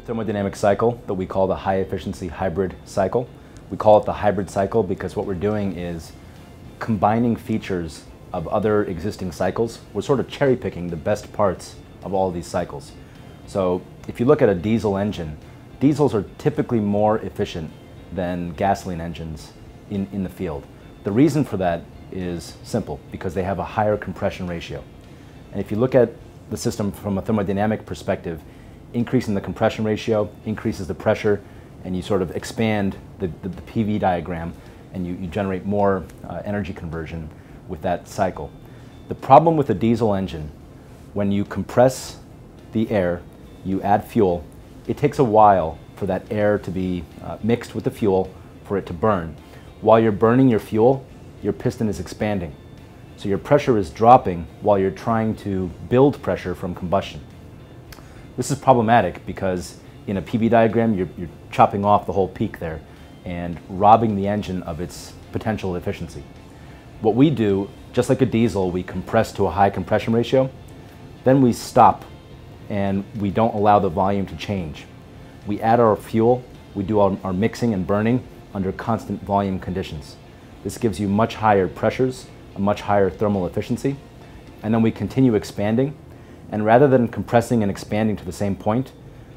thermodynamic cycle that we call the high efficiency hybrid cycle. We call it the hybrid cycle because what we're doing is combining features of other existing cycles. We're sort of cherry picking the best parts of all of these cycles. So if you look at a diesel engine, diesels are typically more efficient than gasoline engines in the field. The reason for that is simple, because they have a higher compression ratio. And if you look at the system from a thermodynamic perspective, increasing the compression ratio increases the pressure, and you sort of expand the PV diagram, and you generate more energy conversion with that cycle. The problem with a diesel engine, when you compress the air, you add fuel, it takes a while for that air to be mixed with the fuel for it to burn. While you're burning your fuel, your piston is expanding. So your pressure is dropping while you're trying to build pressure from combustion. This is problematic because in a PV diagram, you're chopping off the whole peak there and robbing the engine of its potential efficiency. What we do, just like a diesel, we compress to a high compression ratio, then we stop and we don't allow the volume to change. We add our fuel, we do our mixing and burning under constant volume conditions. This gives you much higher pressures, a much higher thermal efficiency, and then we continue expanding. And rather than compressing and expanding to the same point,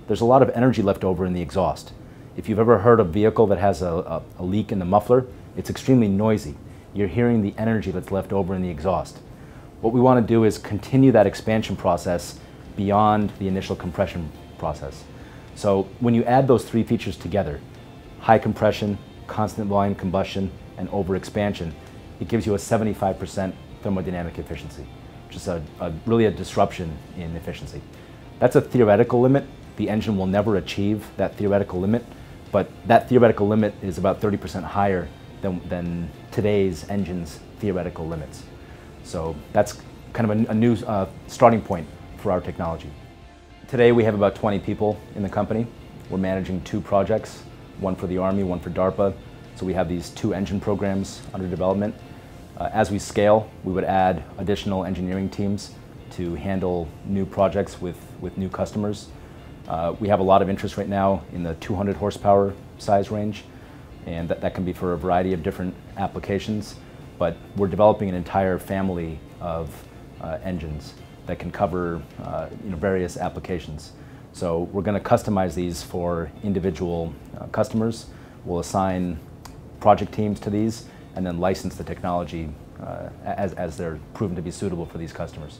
there's a lot of energy left over in the exhaust. If you've ever heard a vehicle that has a leak in the muffler, it's extremely noisy. You're hearing the energy that's left over in the exhaust. What we want to do is continue that expansion process beyond the initial compression process. So when you add those three features together, high compression, constant volume combustion, and overexpansion, it gives you a 75% thermodynamic efficiency, which is really a disruption in efficiency. That's a theoretical limit. The engine will never achieve that theoretical limit, but that theoretical limit is about 30% higher than today's engine's theoretical limits. So that's kind of a new starting point for our technology. Today we have about 20 people in the company. We're managing 2 projects, one for the Army, one for DARPA. So we have these 2 engine programs under development. As we scale, we would add additional engineering teams to handle new projects with new customers. We have a lot of interest right now in the 200 horsepower size range, and that can be for a variety of different applications, but we're developing an entire family of engines that can cover various applications. So we're going to customize these for individual customers. We'll assign project teams to these and then license the technology as they're proven to be suitable for these customers.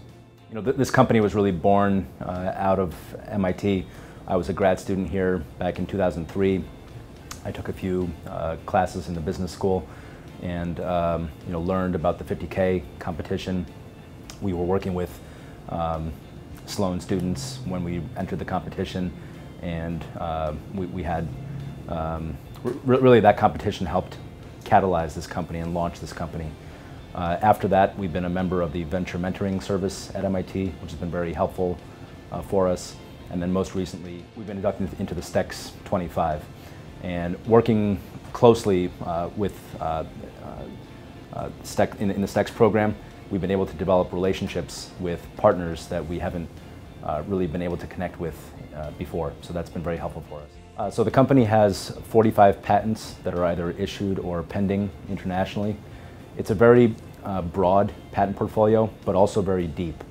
This company was really born out of MIT. I was a grad student here back in 2003. I took a few classes in the business school and learned about the 50K competition. We were working with Sloan students when we entered the competition, and we had really that competition helped catalyze this company and launch this company. After that, we've been a member of the venture mentoring service at MIT, which has been very helpful for us. And then most recently, we've been inducted into the STEX 25. And working closely with in the STEX program, we've been able to develop relationships with partners that we haven't really been able to connect with before. So that's been very helpful for us. So the company has 45 patents that are either issued or pending internationally. It's a very broad patent portfolio, but also very deep.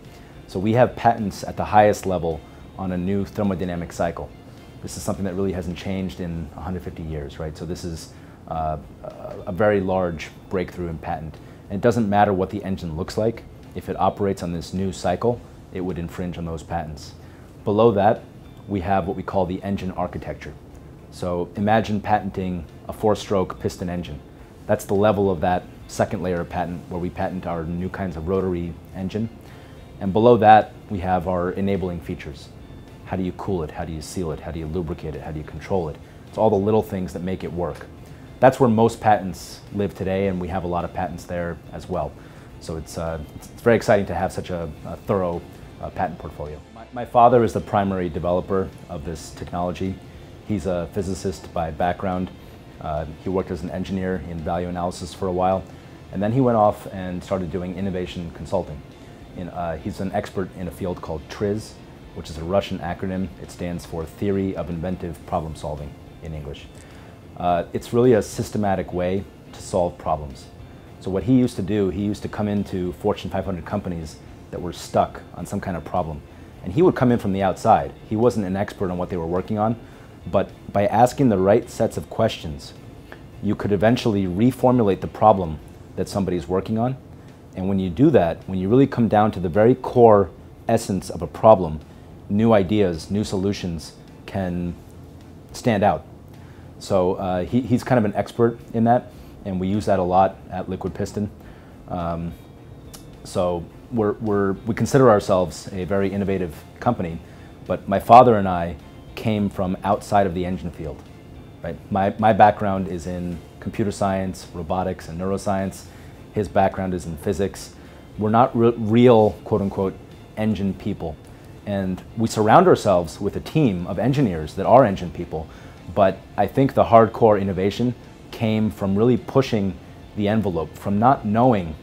So we have patents at the highest level on a new thermodynamic cycle. This is something that really hasn't changed in 150 years, right? So this is a very large breakthrough in patent. And it doesn't matter what the engine looks like. If it operates on this new cycle, it would infringe on those patents. Below that, we have what we call the engine architecture. So imagine patenting a 4-stroke piston engine. That's the level of that second layer of patent where we patent our new kinds of rotary engine. And below that, we have our enabling features. How do you cool it? How do you seal it? How do you lubricate it? How do you control it? It's all the little things that make it work. That's where most patents live today, and we have a lot of patents there as well. So it's very exciting to have such a thorough patent portfolio. My father is the primary developer of this technology. He's a physicist by background. He worked as an engineer in value analysis for a while, and then he went off and started doing innovation consulting. He's an expert in a field called TRIZ, which is a Russian acronym. It stands for Theory of Inventive Problem Solving in English. It's really a systematic way to solve problems. So what he used to do, he used to come into Fortune 500 companies that were stuck on some kind of problem. And he would come in from the outside. He wasn't an expert on what they were working on, but by asking the right sets of questions, you could eventually reformulate the problem that somebody's working on. And when you do that, when you really come down to the very core essence of a problem, new ideas, new solutions can stand out. So he's kind of an expert in that, and we use that a lot at LiquidPiston. So we consider ourselves a very innovative company, but my father and I came from outside of the engine field. Right? My background is in computer science, robotics, and neuroscience. His background is in physics. We're not real, quote-unquote, engine people. And we surround ourselves with a team of engineers that are engine people, but I think the hardcore innovation came from really pushing the envelope, from not knowing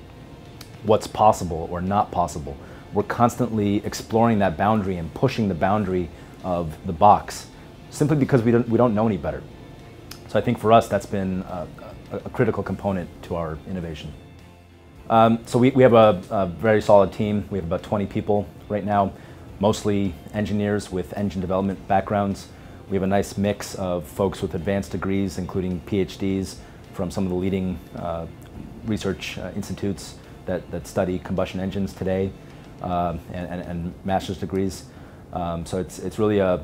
what's possible or not possible. We're constantly exploring that boundary and pushing the boundary of the box, simply because we don't know any better. So I think for us, that's been a critical component to our innovation. So we have a very solid team. We have about 20 people right now, mostly engineers with engine development backgrounds. We have a nice mix of folks with advanced degrees, including PhDs from some of the leading research institutes that study combustion engines today, and master's degrees. So it's really a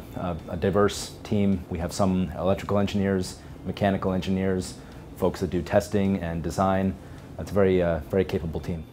diverse team. We have some electrical engineers, mechanical engineers, folks that do testing and design. It's a very capable team.